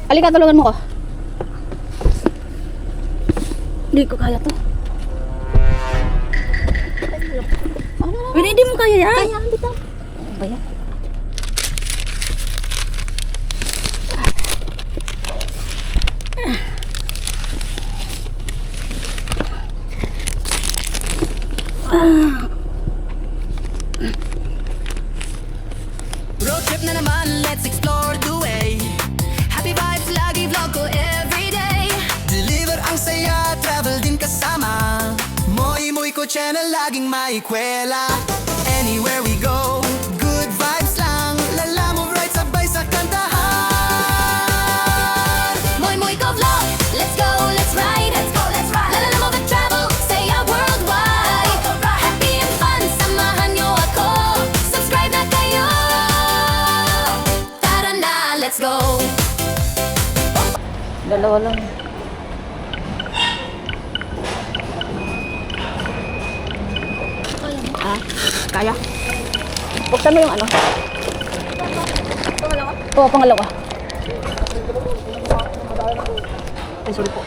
Halika, tulungan mo ko. Hindi ko kaya to. Hindi mo kaya yan. Kaya, bitaw. Ano ba yan? Road trip na naman, let's explore the way. Happy vibes, lagi vlog ko everyday. Deliver ang saya, travel din kasama. Moy ko channel, laging maikwela. Anywhere we go, good vibes lang. Lala mo right, sabay sa kantahan. Moy ko vlog, let's go, let's ride. Let's go, let's ride. Lala mo ba travel, saya worldwide. Happy and fun, samahan nyo ako. Subscribe na kayo. Tara na, let's go. Dalawa lang. Ah, kaya. Buksan mo yung ano. Pangalawa? Oo, pangalawa. Ay, sorry po.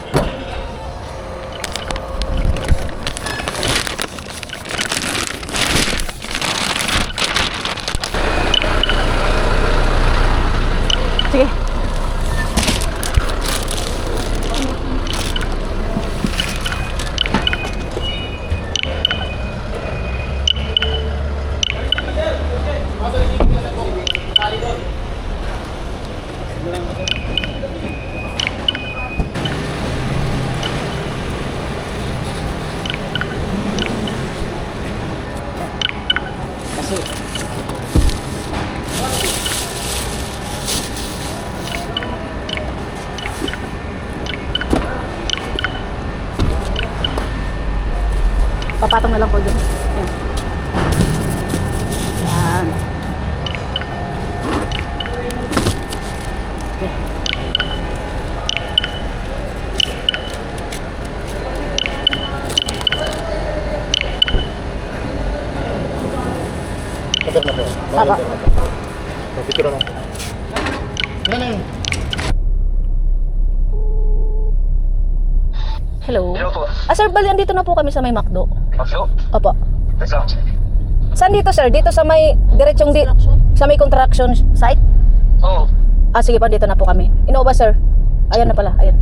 Sige. Kasi papatong na lang po dyan. Yan. Yan. Okay. Tama. Picture lang. Hello. Hello po. Sir, bali, andito na po kami sa may McDo. Pasyo? Opo. Exact. Saan dito, sir? Dito sa may diretsong sa may construction site? Oo. Ah, sige pa, dito na po kami. Innova, sir. Ayan na pala, ayan.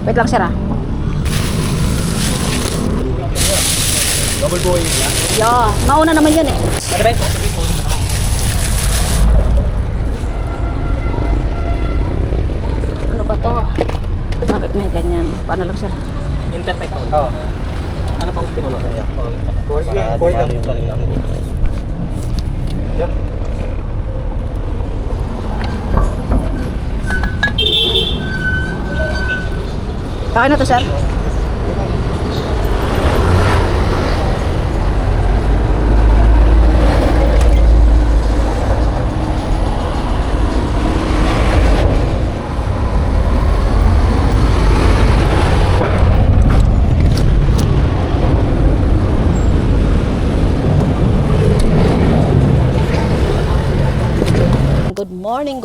Wait lang, sir, ah. Double boy. Yeah, mauna naman yan eh. Ano ba? Ano ba to? Bakit may ganyan? Paano lang, sir? Intertech ako. Oo. Ano pang pinulo kaya? Cord lang. Yeah. Kaya na to, sir?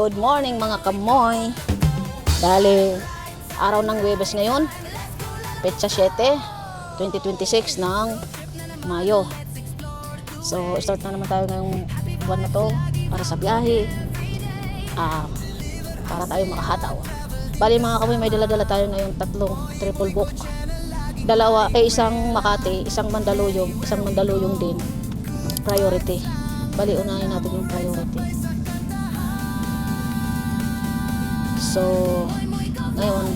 Good morning mga kamoy. Dali, araw ng Huwebes ngayon, petsa 7, 2026 ng Mayo. So, start na naman tayo ngayong buwan na to para sa biyahe. Para tayo makahataw. Bali mga kamoy, may dala-dala tayo ngayon tatlong triple book. Isang Makati, isang Mandaluyong din. Priority. Bali, unahin natin yung priority. So, ngayon,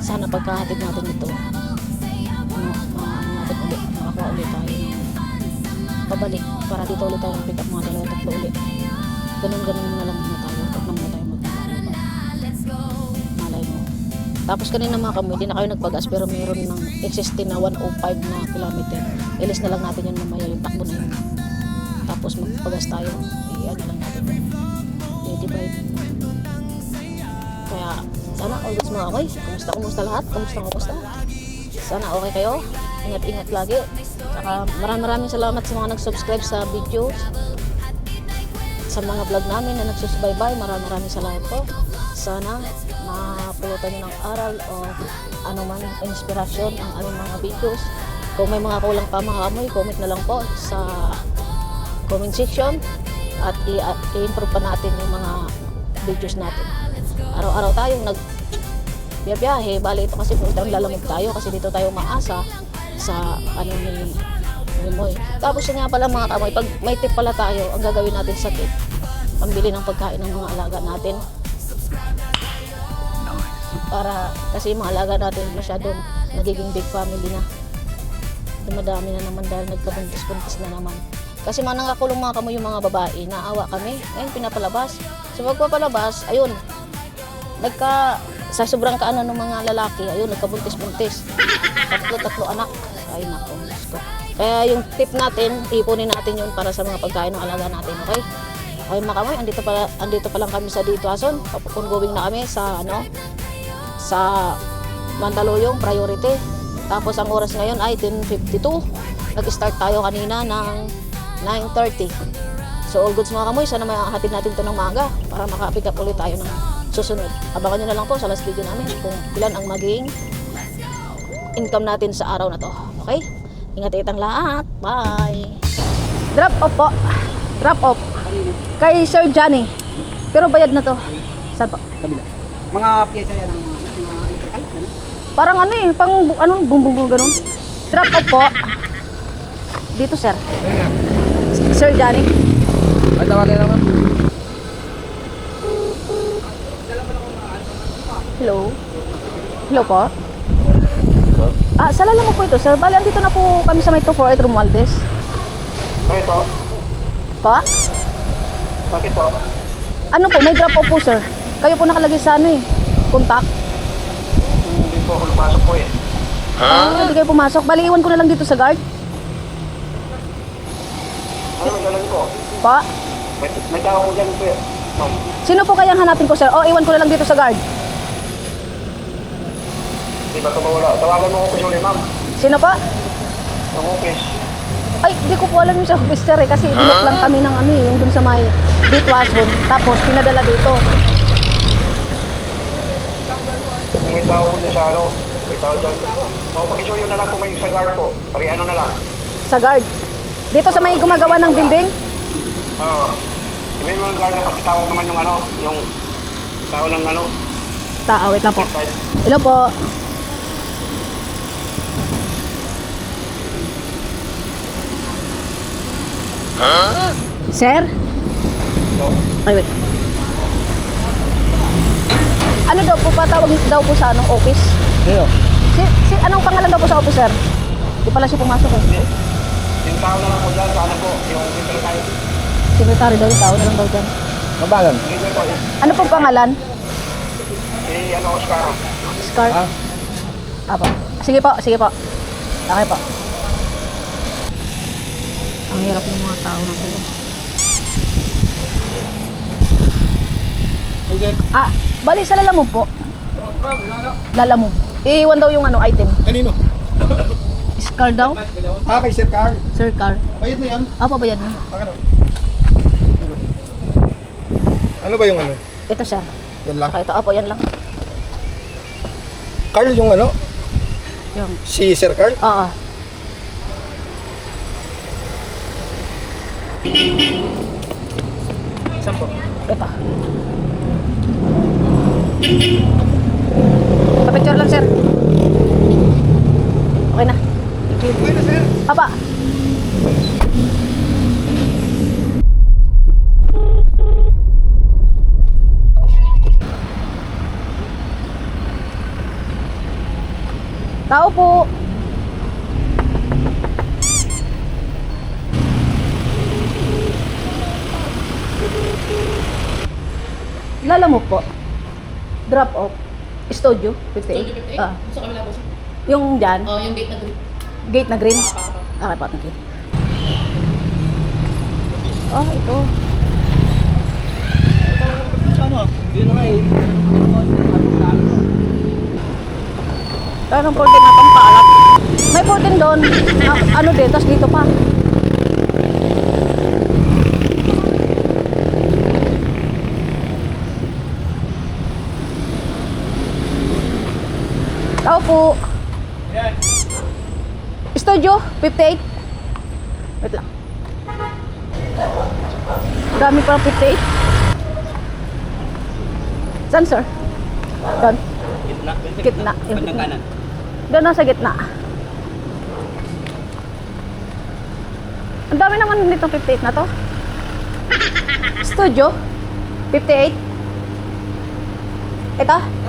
sana pagkahatid natin ito, makakuha ulit tayo pabalik para dito ulit tayo pick up mga dalawang tatlo ulit. Ganun na lang muna tayo. Huwag na muna tayo malay mo. Tapos kanina mga kamoy, hindi na kayo nagpagas pero mayroon ng existing na 105 na kilometer. Ilis na lang natin yun mamaya, yung takbo na yun. Tapos magpagas tayo, ano lang natin yun. I-divide. Kaya sana all goods mga kamoy. Kumusta lahat? Kumusta? Sana okay kayo. Ingat-ingat lagi. Saka maraming salamat sa mga nag-subscribe sa videos. sa mga vlog namin na nagsusubaybay. Maraming salamat po. Sana mapulutan nyo ng aral o anuman inspirasyon ang aming mga videos. Kung may mga kulang pa mga amoy, comment na lang po sa comment section at i-improve pa natin yung mga videos natin. Araw-araw tayong nagbiyahe, bali ito kasi kung lalamog tayo kasi dito tayo maasa sa ano ni Moy. Tapos yun nga pala mga kamoy, pag may tip pala tayo, ang gagawin natin sa tip, pambili ng pagkain ng mga alaga natin. Para, kasi yung mga alaga natin masyadong nagiging big family na. Dumadami na naman dahil nagkabuntis-buntis na naman. Kasi mga nangakulong mga kamoy yung mga babae, naawa kami, ngayon pinapalabas. So pagpapalabas, ayun, sa sobrang kaano ng mga lalaki, ayun, nagkabuntis-buntis. Tatlo anak. Ay nako, Diyos ko. Kaya yung tip natin, ipunin natin yun para sa mga pagkain ng alaga natin, okay? Okay mga kamoy, andito pa lang kami sa Dito Ason. Ongoing na kami sa sa Mandaluyong Priority. Tapos ang oras ngayon ay 10:52. Nag-start tayo kanina ng 9:30. So all goods mga kamoy, sana mahatid natin ito ng maaga para maka-pick up ulit tayo ng susunod. Abangan nyo na lang po sa last video namin kung ilan ang maging income natin sa araw na to. Okay? Ingat-ingat ang lahat. Bye! Drop off po. Drop off. Kay Sir Johnny. Pero bayad na to. Saan po? Kabila. Mga pyesa yan ng Parang ano eh, bumbong ganun. Drop off po. Dito sir. Sir Johnny. Ay, tawagin naman. Hello. Hello po. Sala lang po ito sir. Bali, andito na po kami sa may 248 Romualdez. Bakit po? Pa? Bakit po? Ano po, may drop off po sir. Kayo po nakalagay sa ano eh. Contact. Hindi po ako lumasok po eh. Hindi kayo pumasok. Bali, iwan ko na lang dito sa guard. Ano may dalang po? Pa? May tao po dyan po eh. Ma'am. Sino po kayang hanapin ko sir? O, iwan ko na lang dito sa guard. Di ba ito mawala? Tawagan mo ako kasi ulit ma'am. Sino pa? Ang office. Ay, hindi ko po alam yung sa officer eh. Kasi binok lang kami ng ano eh, yung dun sa may Dito Ason. Tapos, pinadala dito. Kung may tao dyan sa ano, may tao dyan. O, pakisuyo na lang kung may sa guard po. Pari ano na lang. Sa guard. Dito sa may gumagawa ng building. Oo. Sabihin mo ng guard na pati tawag naman yung ano, yung tao ng ano. Wait lang po. Hello po. Sir? Ay, wait. Ano daw po, patawag daw po sa anong office? Sino? Anong pangalan daw po sa office, sir? Di pala siya pumasok eh. Yung tao na lang po dyan sa ano po, yung secretary. Secretary daw yung tao na lang daw dyan. Mabalan. Hindi po eh. Ano pong pangalan? Si ano, Oscar. Scar? Apo. Sige po, sige po. Okay po. Ang hirap ng mga tao na po. Bali sa Lalamove po. Lalamove. Iiwan daw yung ano item. Kanino? Scar daw? Kay Sir Carl. Sir Car. Bayad na yan. Apo, bayad na. Ano ba yung ano? Ito sir. Yan lang. Okay, ito. Apo, yan lang. Carl yung ano? Yung. Si Sir Carl? Oo. Saan po? Ito. Papicture lang sir. Okay na. Okay na sir. Apa. Tao po. Lalamove po. Drop off. Studio 58. Sa kabila po siya. Yung dyan, Oh, yung gate na green. gate na green. Okay po, thank you. Oh, ito. Ano? Hindi na nga eh. Parang 14 na pampalak. May 14 doon. Ano din, tapos dito pa. Studio 58. Wait lang. Dami pa 58. Saan, sir? Doon. Gitna. Bandang kanan. Doon na sa gitna. Ang dami naman nito 58 na to. Studio 58. Ito?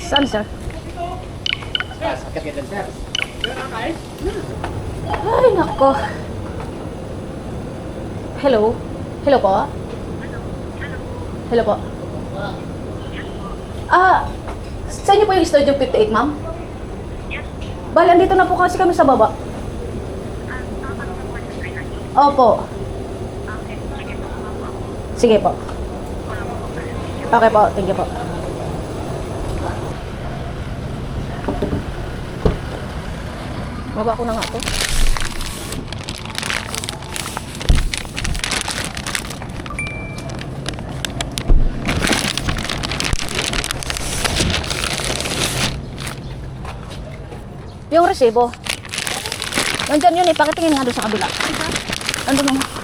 Saan, sir? Ay, nako. Hello? Hello po? Hello po? Saan niyo po yung Studio 58, ma'am? Bali, andito na po kasi kami sa baba. Opo. Sige po. Okay po, thank you po. Baba ko na nga po. Yung resibo. Nandyan yun eh. Pakitingin nga doon sa kabila. Nandun mo.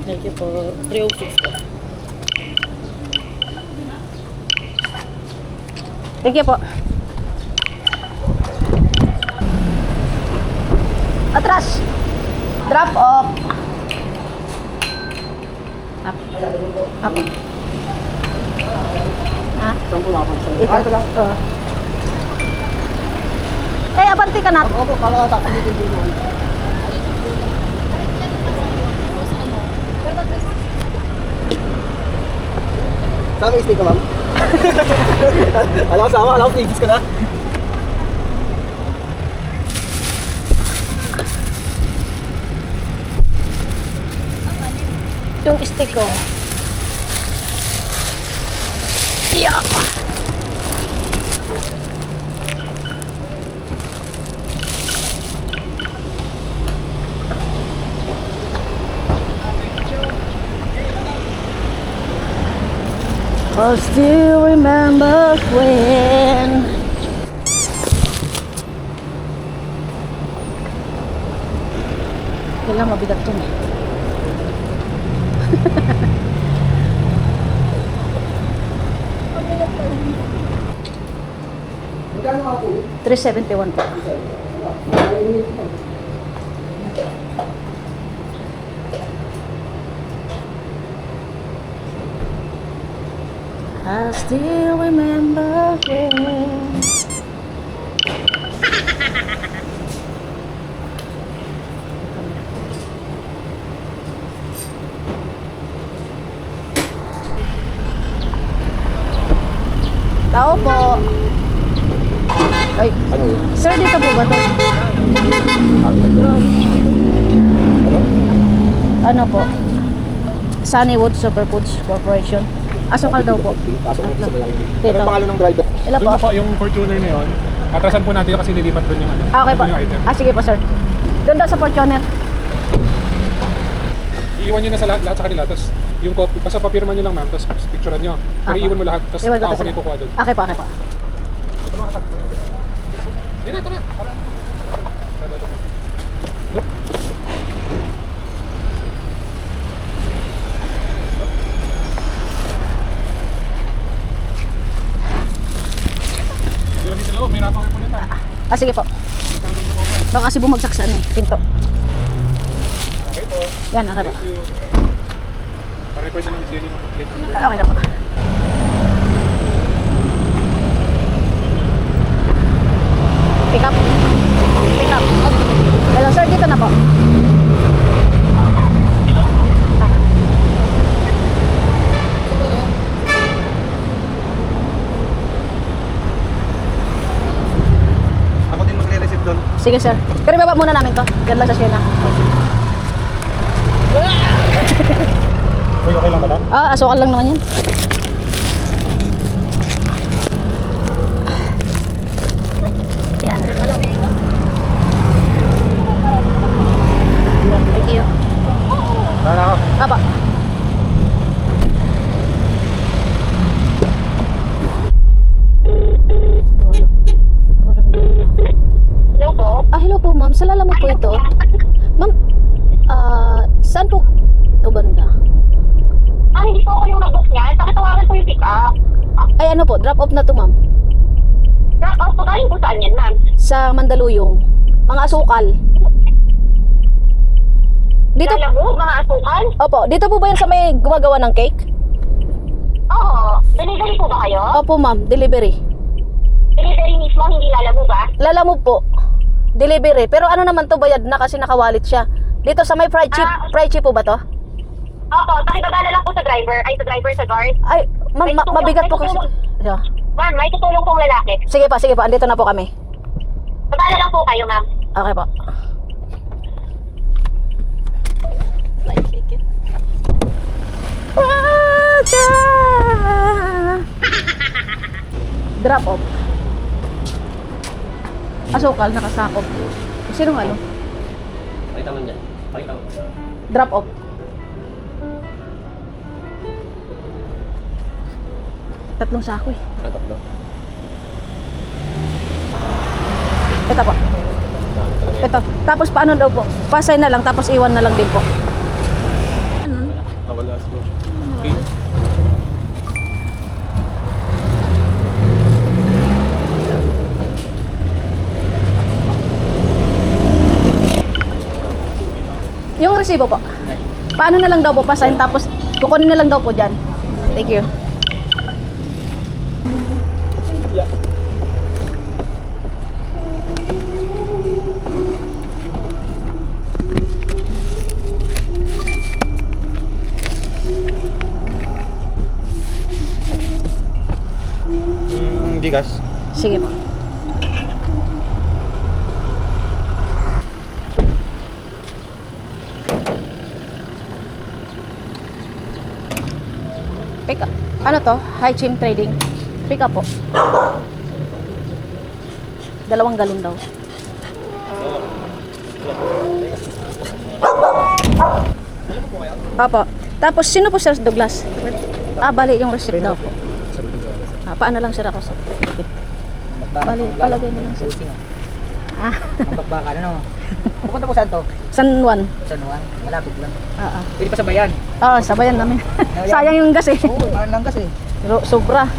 Thank you po. 306 po. Thank you po. Atras. Drop off. Up. Up. Ha? Ito lang. Abanti ka na. Opo, kala ka dito dito. Saan may stay ka, ma'am? Alam ko sama, alam ko stages ka na. Yung stick ko. Yeah. I still remember when. Kailangan mabigat to. 371 po. I still remember when. Tao po. Ay, Ano yun? sir, dito po ba to? Ano po? Sunnywood Superfoods Corporation. Asukal daw po. Pasok mo sa bayan. Dito. Ano ang pangalan ng driver? Ilan po? Doon po, yung Fortuner na yun, atrasan po natin kasi nilipat doon yung ano. Okay po. yung item. Sige po, sir. Doon daw sa Fortuner. Iiwan nyo na sa lahat sa kanila, tapos yung copy, basta papirman nyo lang ma'am, tapos picturean nyo. Pero Apo. iiwan mo lahat, tapos Iwan ko ako to, na sir. kukuha doon. Okay po, okay po. Ito na. Yun dito loob, may rapang po nito. Sige po. Baka kasi bumagsak sa ano, pinto. Okay po. Yan, okay po. Thank you. Pa-record na lang yung yung plate. Okay na po. Pick up. Pick up. Hello, sir. Dito na po. Ako din magre-receive doon. Sige, sir. Pero baba muna namin to. Yan lang sa Siena. Uy, okay lang ba na? Asukal lang naman yan. Yan. Thank you. Wala ako. Apa? Hello po. Hello po ma'am. Sa Lalamog po ito. Ma'am, saan po ito banda? Hindi po ako yung nag-book niyan. Pakitawagan po yung pick-up. Ay ano po, drop off na to ma'am. Drop off po tayo po saan yan, ma'am? Sa Mandaluyong. Mga asukal. Dito, Lalamog, mga asukal? opo, dito po ba yan sa may gumagawa ng cake? Oo. Delivery po ba kayo? Opo ma'am, delivery. Delivery mismo, hindi Lalamog ba? Lalamog po. Delivery. Pero ano naman to, bayad na kasi nakawalit siya. Dito sa may fried chip. Fried chip po ba to? Opo, pakibagala lang po sa driver. Ay, sa driver, sa guard. Ay, ma'am, mabigat po kasi. Yeah. Ma'am, may tutulong pong lalaki. Sige pa, andito na po kami. Babala lang po kayo, ma'am. Okay po. Drop off. Asukal, nakasakop. Sinong ano? Pakita mo dyan. Pakita mo. Drop off. Tatlong sako eh. Tatlo. Ito po. Ito. Tapos paano daw po? Pasay na lang, tapos iwan na lang din po. Wala siguro. Okay. Yung resibo po. Paano na lang daw po pasahin tapos kukunin na lang daw po dyan. Thank you. Bigas. Sige po. Pick up. Ano to? High Chim Trading. Pick up po. 2 galon daw. Papa. Tapos sino po Sir Douglas? Bali yung receipt daw po. Paano lang sir ako sa bali, palagay mo lang sir. Ang bakbakan, ano? Pupunta po saan to? San Juan. San Juan? Malapit lang. Oo. Pwede pa sabayan. Sabayan namin. Sayang yung gas eh. Oo, parang lang kasi. Pero sobra.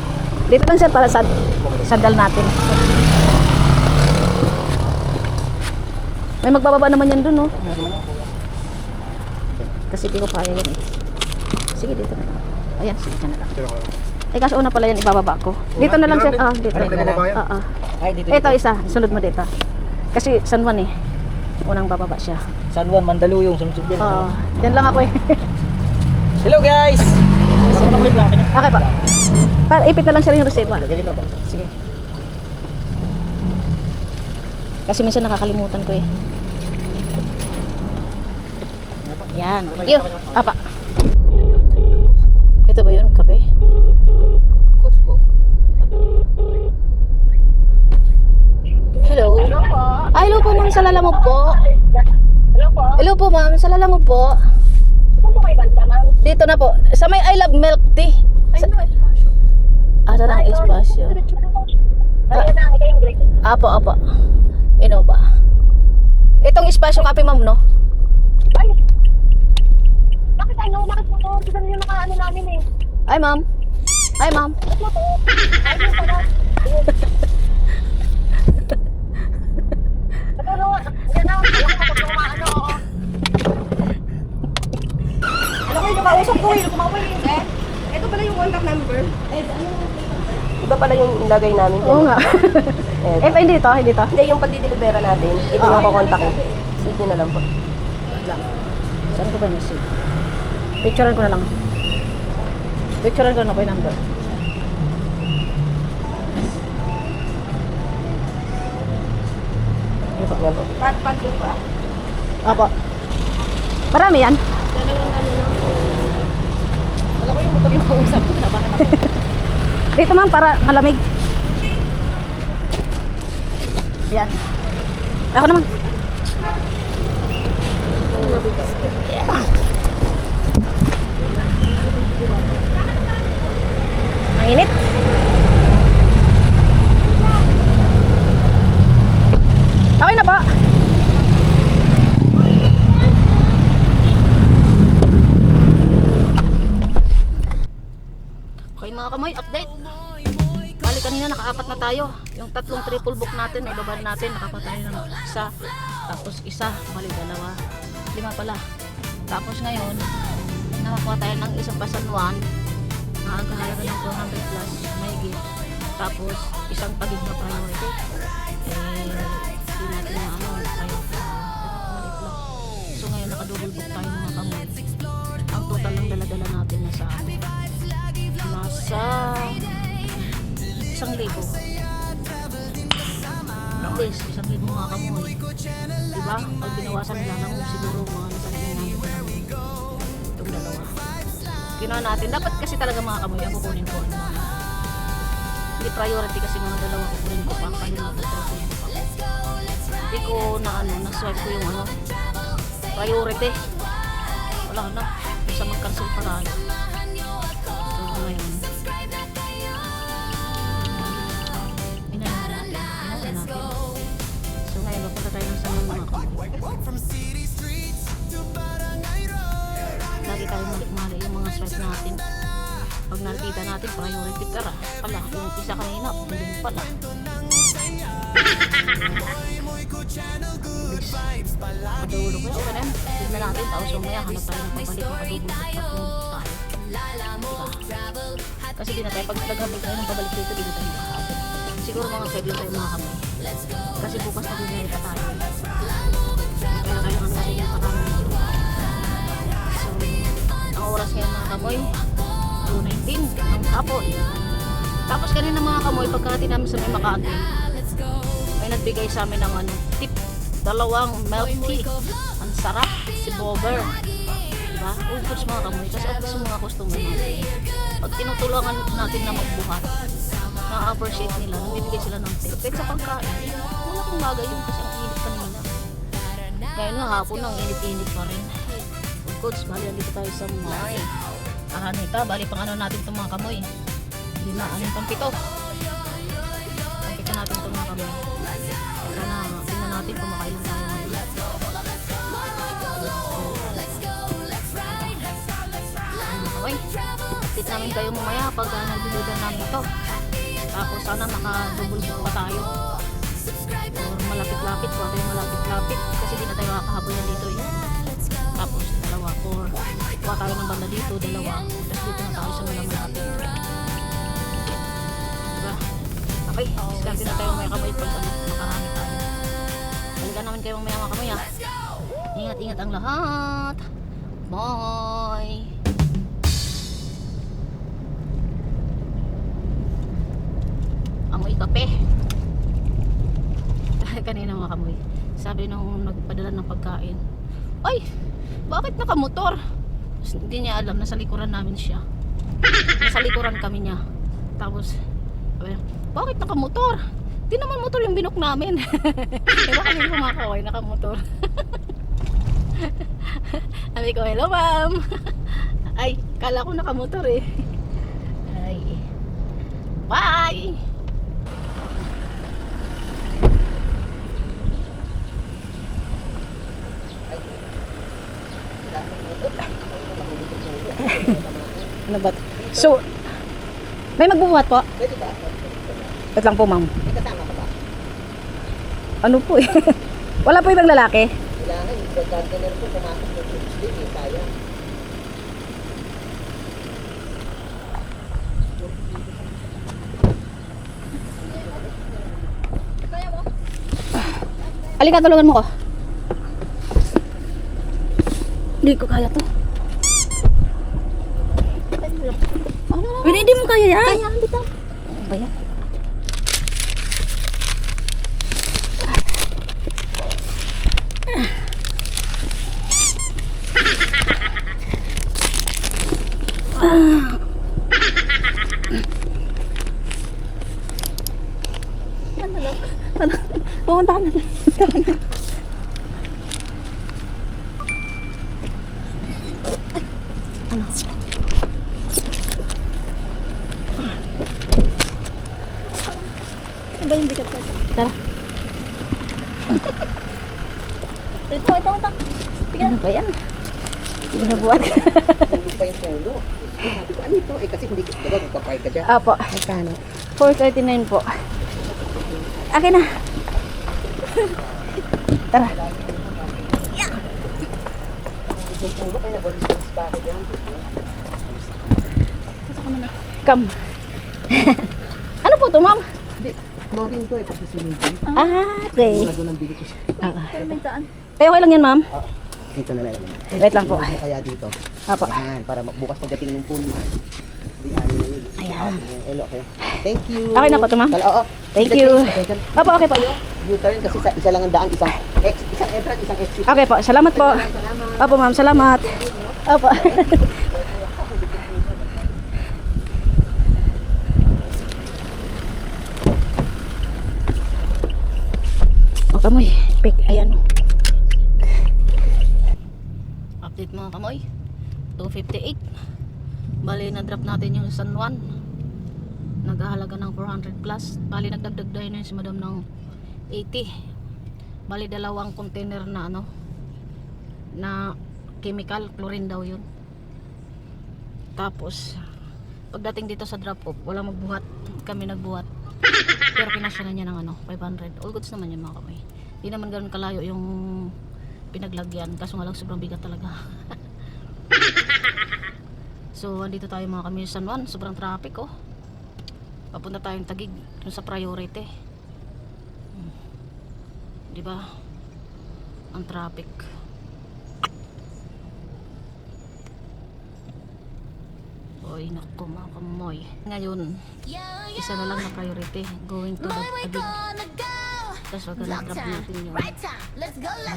Dito lang sir para sa sandal natin. May magbababa naman yan dun, no? Kasi di ko kaya yan eh. Sige, dito na lang. Ayan, sige dyan na lang. Kaso una pala yan ibababa ko. Dito na lang sir. Dito. Ano ba yan? Ay, dito. Ito isa, sunod mo dito. Kasi San Juan eh. Unang bababa siya. San Juan, Mandaluyong, sunod din. Diyan lang ako eh. Hello guys! Okay pa. Para ipit na lang siya yung receipt. Ganito ba? Sige. Kasi minsan nakakalimutan ko eh. Yan. Thank you. Apa. Ito ba yun? Kape? Hello. Hello po ma'am, sa Lalamog po. Hello po. Hello po ma'am, sa Lalamog po. Saan po kayo banda, ma'am? Dito na po. Sa may I Love Milk Tea. Ay, no, espasyo. Asa lang espasyo. Ayun na, kayong break. Apo. Innova. Itong espasyo kape ma'am, no? Ay, bakit ano? Bakit mo to? Kasi yung naka-ano namin eh. Ay ma'am. Ay ma'am. Bakit mo to? Ay, mo pala. Pero, yan na. Alam ko kung ano. Alam ko yung nakausap ko, yung kumawal eh. Ito pala yung contact number. Iba pala yung lagay namin. Oo nga. Hindi to. Hindi, yung pagdidelibera natin, ito yung kukontak ko. Sige nyo na lang po. Saan ko ba yung receipt? Picturean ko na lang. Picturean ko na po yung number. Yan po. Pat yun pa. Apo. Marami yan? Alam ko yung motor yung kausap ko. Nabahan ako. Dito ma'am, para malamig. Yan. Ako naman. Mainit. Okay na ba? Okay mga kamoy, update. Bali kanina nakaapat na tayo. Yung tatlong triple book natin, may baban natin, nakapatay na isa. Tapos isa, bali dalawa. 5 pala. Tapos ngayon, nakakuha tayo ng isang pasan 1. Nakakahalaga ng 200 plus, may gift. Tapos isang pagig na priority. Hindi natin na ano, tayo. So ngayon nakadouble book tayo mga kamoy. Ang total ng daladala natin nasa 1,000. At least 1,000 mga kamoy. Diba? Pag binawasan nila lang siguro mga nasa 900 itong dalawa. Ginawa natin. Dapat kasi talaga mga kamoy ang kukunin ko. Hindi priority kasi mga dalawa kukunin ko pa. Kanina ko kukunin ko pa. Hindi ko na ano, na-swipe ko yung ano priority. Wala na. Isa mag-cancel para ano. So ngayon papunta tayo sa mga kamoy. Lagi tayo mali yung mga swipe natin. Pag nakita natin, priority tara. Pala, yung isa kanina, hindi pala. Padulo ko yun. Okay na. Tignan natin. Tapos umaya, hanap tayo ng pabalik. Makadubol tayo. Kasi di na tayo, pag naghabig tayo ng pabalik dito, di na tayo makahabig. Siguro mga 7 tayo mga kamoy. Kasi bukas na din na tayo. Kaya kailangan natin yung karami dito. So, ang oras ngayon mga kamoy, 2:19 ang hapon. Tapos kanina mga kamoy, pagkahati namin sa may Makati, may nagbigay sa amin ng ano, tip. 2 milk tea. Ang sarap. Si Bober. Diba? Goods mga kamoy. Kasi at least yung mga customer natin. Pag tinutulungan natin na magbuhat, na-appreciate nila, nagbibigay sila ng tip. Kahit sa pagkain, malaking bagay yun kasi ang init kanina. Ngayon nga hapon, ang init-init pa rin. Goods, bali dito tayo sa may Aranita. Bali pang ano natin itong mga kamoy. 5, 6, pang 7. Pagkita natin itong mga kamoy. Sana, tingnan natin kung makailan tayo ngayon. Okay. Update namin kayo mamaya pag nag-deliver namin ito. Tapos sana maka-double book pa tayo. Or malapit-lapit. Huwag tayo malapit-lapit. Kasi di na tayo kakahabol na dito eh. Tapos 2. Or huwag tayo ng banda dito, 2. Tapos dito na tayo sa malapit. Diba? Okay. Diskarte na tayo may kamay pag makarami tayo. Balikan namin kayo mamaya mga kamay ha. Ingat-ingat ang lahat. Bye! Amoy kape. Kanina mga kamoy, sabi nung nagpadala ng pagkain, ay, bakit nakamotor? Hindi niya alam, nasa likuran namin siya. Nasa likuran kami niya. Tapos sabi, bakit nakamotor? Di naman motor yung binok namin. Diba kami kumakaway, nakamotor. Sabi ko, hello ma'am. Ay, kala ko nakamotor eh. Ay, bye! Ano ba? So, may magbubuhat po? Pwede ba? Wait lang po, ma'am. May kasama ka ba? Ano po eh? Wala po ibang lalaki? Kailangan yung gardener ko pumasok ng Tuesday eh, kaya. Halika, tulungan mo ko. Hindi ko kaya to. Hindi mo kaya yan. Kaya, bitaw. Ano ba yan? Pumunta ka na. Ba yung bigat ko? Tara. Ito. Ano ba yan? Binabuhat. Hindi pa yung polo. Sabi ko, ano ito? Eh, kasi hindi ko, diba, magpapay ka dyan. Apo. Magkano? 439 po. Akin na. Tara. Yung polo, kaya nag-response pa ako dyan. Come. Ano po to, ma'am? Flooring to eh, kasi sinigin. Okay. Wala doon ang bili ko siya. Ay, okay lang yan, ma'am. Dito na lang. Wait lang po. Kaya dito. Apo. Yan, para bukas pagdating ng pool. Hindi ano na yun. Ayan. Hello, okay. Thank you. Okay na po to, ma'am. Oo. Thank you. Apo, okay po. U-turn kasi isa lang ang daan, isang entrance, isang exit. Okay po, salamat po. Apo, ma'am, salamat. Apo. O kamoy, pick, ayan. Update mga kamoy, 258. Bali, na-drop natin yung San Juan. Naghahalaga ng 400 plus. Bali, nagdagdag na yun si madam ng 80. Bali, dalawang container na ano, na chemical, chlorine daw yun. Tapos, pagdating dito sa drop off, walang magbuhat. Kami nagbuhat. Pero kinasya na niya ng ano, 500. All goods naman yun mga kamay. Di naman ganoon kalayo yung pinaglagyan. Kaso nga lang sobrang bigat talaga. So, andito tayo mga kamay sa San Juan. Sobrang traffic oh. Papunta tayong Taguig dun sa priority. Di ba? Ang traffic. Oy, naku mga kamoy. Ngayon, isa na lang na priority. Going to the Taguig. Tapos wag na grab natin yun. Balik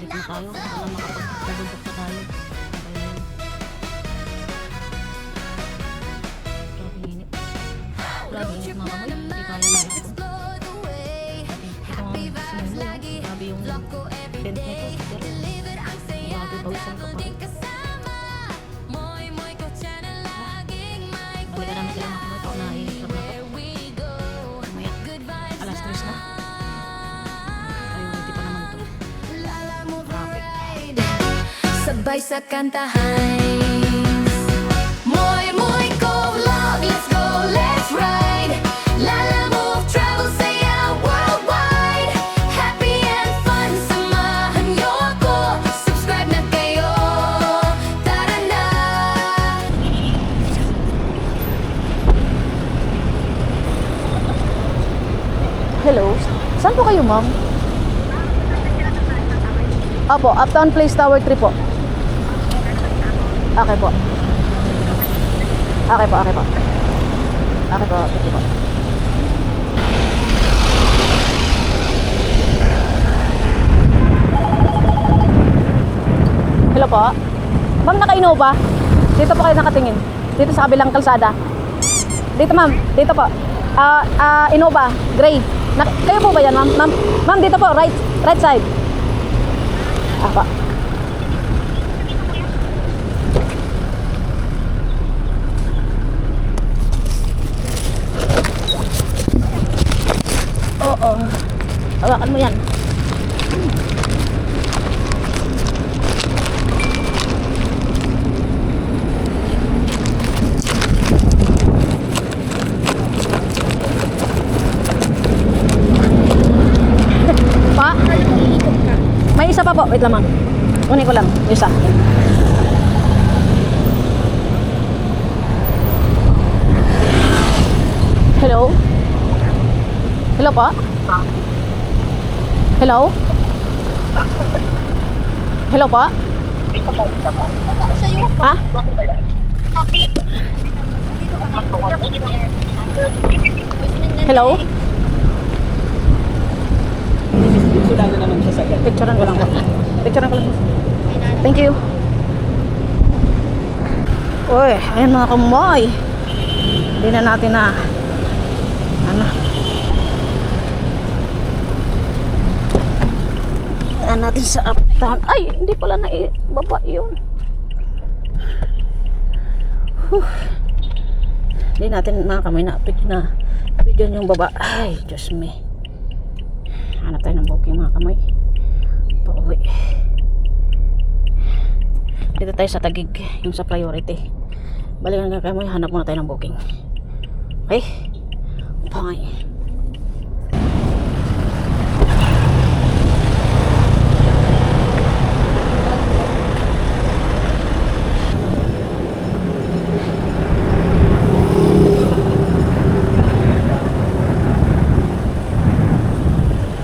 na tayo. Para makapag-double pa tayo. Ayun. Grabe init. Grabe init mga kamoy. Hindi kaya na ako. Ito nga sinuno yun. Grabe yung tent nito. Grabe bawisan ka pa rin. Balikan namin sila mga kamoy. Nainit na ako. Mamaya. Alas 3 na. Priority pa naman to. Traffic. Sabay sa kantahan. Moy, moy, go, love, let's go, let's ride. Lala move, travel, saya, worldwide. Happy and fun, samahan niyo ako. Subscribe na kayo, tara na. Hello. Saan po kayo, ma'am? Apo, Uptown Place Tower 3 po. Okay po. Okay po, okay po. Okay po, okay po. Hello po. Ma'am, naka-Innova? Dito po kayo nakatingin. Dito sa kabilang kalsada. Dito, ma'am. Dito po. Innova, gray. Kayo po ba yan, ma'am? Ma'am, dito po, right side. Apa. Oo. Hawakan mo yan. Pa? May isa pa po. Wait lang, ma'am. Kunin ko lang. Isa. Hello? Hello po? Hello? Hello po? Ha? Hello? Sudan na naman siya sa ganyan. Picturean ko lang. Picturean ko lang. Thank you. Uy, ayun mga kamoy. Hindi na natin na ano. Daan natin sa uptown. Ay, hindi pala na baba yun. Hindi natin mga kamay na video yung baba. Ay, Diyos me. Hanap tayo ng booking mga kamay. Pauwi. Dito tayo sa Tagig, yung sa priority. Balikan ka kamay, hanap muna tayo ng booking. Okay? Bye.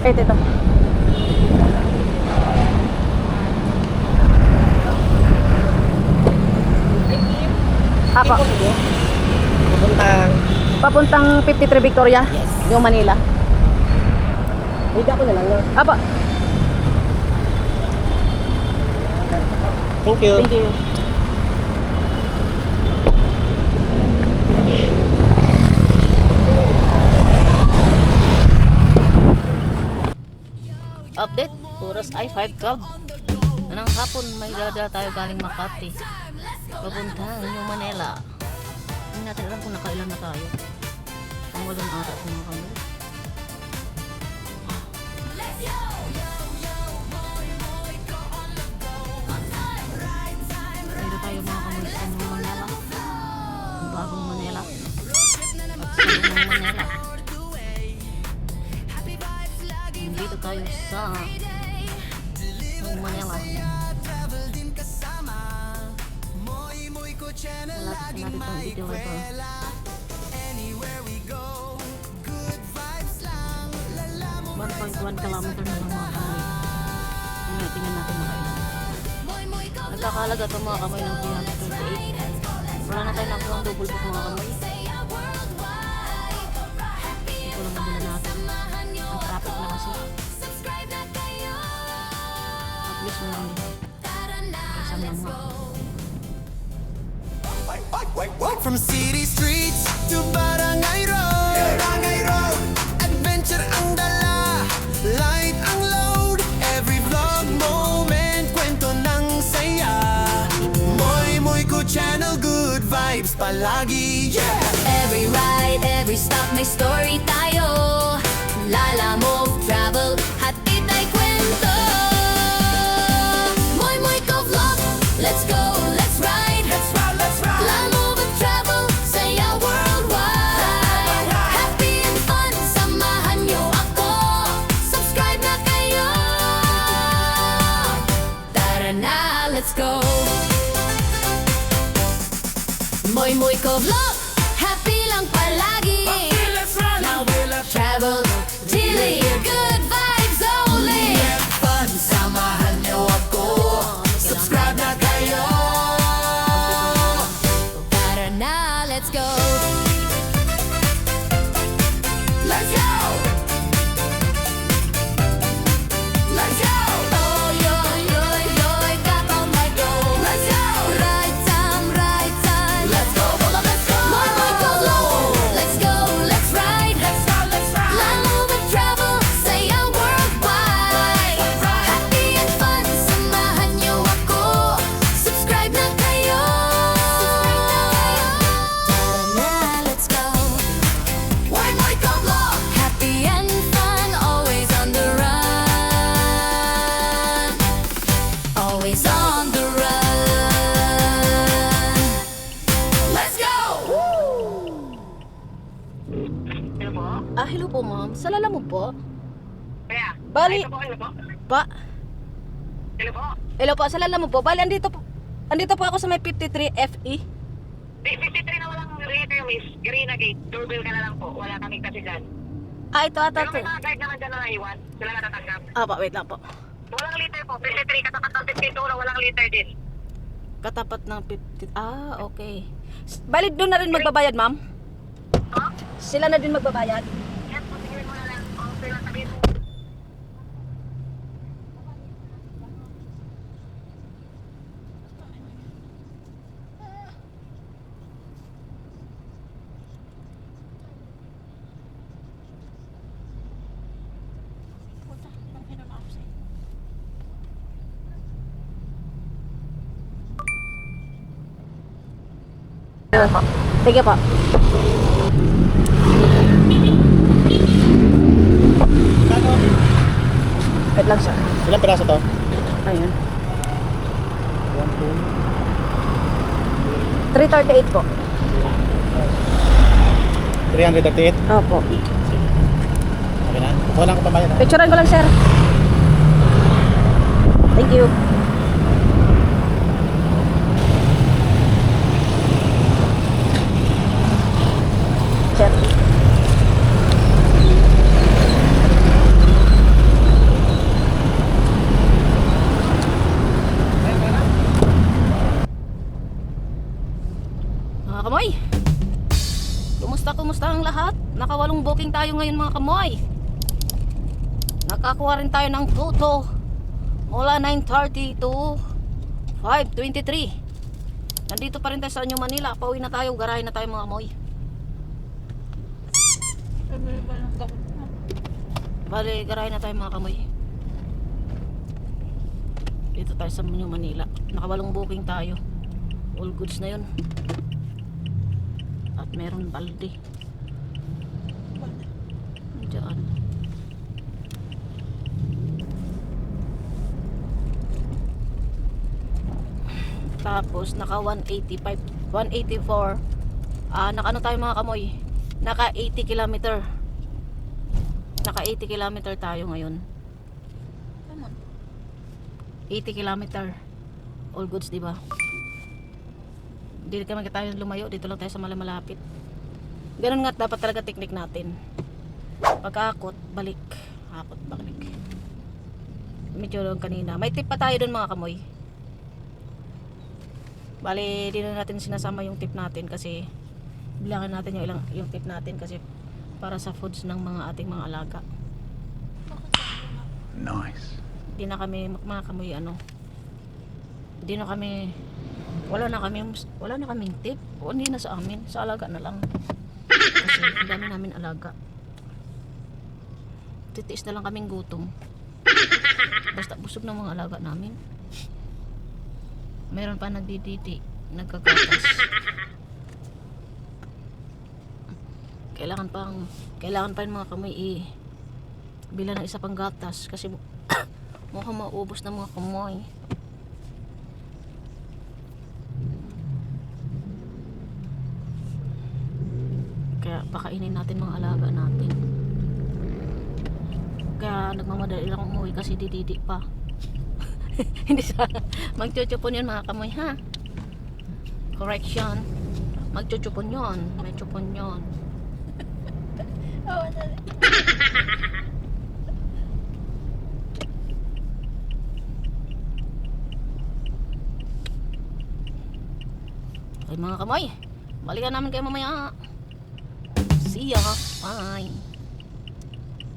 Ito. Apa? Papuntang 53 Victoria? Yes. Yung Manila? Higa ko na lang yun. Apa? Thank you. Thank you. Update, oras ay 5:12. Anong hapon may dada tayo galing Makati. Papunta ng Manila. Hindi natin alam kung nakailan na tayo. Ang walang araw mga kami. Dito tayo mga kami sa Manila. Ang bagong Manila. At sa Manila. Dito tayo sa Manila. Malapit na natin itong video ito. 1.1 kilometer na lang mga kamay. Ngayon, tingnan natin mga ilan. Nagkakalaga ito mga kamay ng 328. Wala na tayo nakuha ang double book mga kamay. Ito lang mabila natin. Ang traffic na kasi. At least mo lang din. Isang lang mga. From city streets to Barangay Road, adventure ang dala, light ang load. Every vlog moment, kwento ng saya. Moy ko channel, good vibes palagi, yeah. Every ride, every stop, may story tayo. Lala Move Travel, hatid ay kwento. Moy ko vlog, let's go, let's ride. Lala Move Travel, saya worldwide. Happy and fun, samahan niyo ako. Subscribe na kayo. Tara na, let's go. Moy ko vlog, happy lang palagi. Now we'll travel, daily good vibes only. Fun, samahan niyo ako. Subscribe na kayo. Tara na, let's go. Let's go. Let's go. Oh, yoy, yoy, yoy, got on my go. Let's go. Right time, let's go. Let's go. Moy ko low. Let's go, let's ride. Lala Move and Travel, saya worldwide. Happy and fun, samahan niyo ako. Subscribe na kayo. Tara na, let's go. Moy ko vlog. Happy and fun, always on the run. Always on the run. Let's go. Hello po ma'am. Sa Lala Move po? Kaya, Bali, ano po? pa. Hello po? Hello po, sa Lala Move po. Bali, andito po ako sa may 53 FE. 53 na walang liter, miss. Garina Gate. Doorbell ka na lang po. Wala kaming kasi dyan. Ito. Pero may mga guard naman dyan na naiwan. Sila na tatanggap. Wait lang po. Walang liter po. 53 katapat ng 52 na walang liter din. Katapat ng 50. Okay. Bali, doon na rin magbabayad, ma'am? Sila na din magbabayad? Yan po, tingin mo na lang. Okay lang sabihin mo. you. Thank you po. Wait lang sir. Ilang piraso to? Ayun. 338 po. 338? Opo. Okay na. Kuha lang ko pambayad. Picturean ko lang sir. Thank you. Sir. Mga kamoy, kumusta ang lahat? Nakawalong booking tayo ngayon mga kamoy. Nakakuha rin tayo ng tuto mula 9:30 to 5:23. Nandito pa rin tayo sa New Manila. Pauwi na tayo, garahe na tayo mga kamoy. Bale, garahe na tayo mga kamoy. Dito tayo sa New Manila. Nakawalong booking tayo. All goods na yun. At meron balde. Diyan. Tapos naka 185, 184. Naka ano tayo mga kamoy? Naka 80 kilometer. Naka 80 kilometer tayo ngayon. 80 kilometer. All goods, di ba? Hindi naman tayo lumayo, dito lang tayo sa malapit. Ganun nga dapat talaga technique natin. Pagkakot, balik. Akot, balik. Medyo lang kanina. May tip pa tayo dun mga kamoy. Bali, di na natin sinasama yung tip natin kasi bilangan natin yung tip natin kasi para sa foods ng mga ating mga alaga. Nice. Di na kami mga kamoy Di na kami wala na kaming tip. O hindi na sa amin, sa alaga na lang. Kasi ang dami namin alaga. Titiis na lang kaming gutom. Basta busog ng mga alaga namin. Meron pa nagdididi, nagkagatas. Kailangan pa yung mga kamoy bila ng isa pang gatas kasi mukhang maubos na mga kamoy. Kaya pakainin natin mga alaga natin. Kaya nagmamadali lang umuwi kasi dididi pa. Hindi sana magchuchupon yun mga kamoy ha. Correction, magchuchupon yun. May chupon yun. Okay mga kamoy, balikan namin kayo mamaya. See ya. Bye.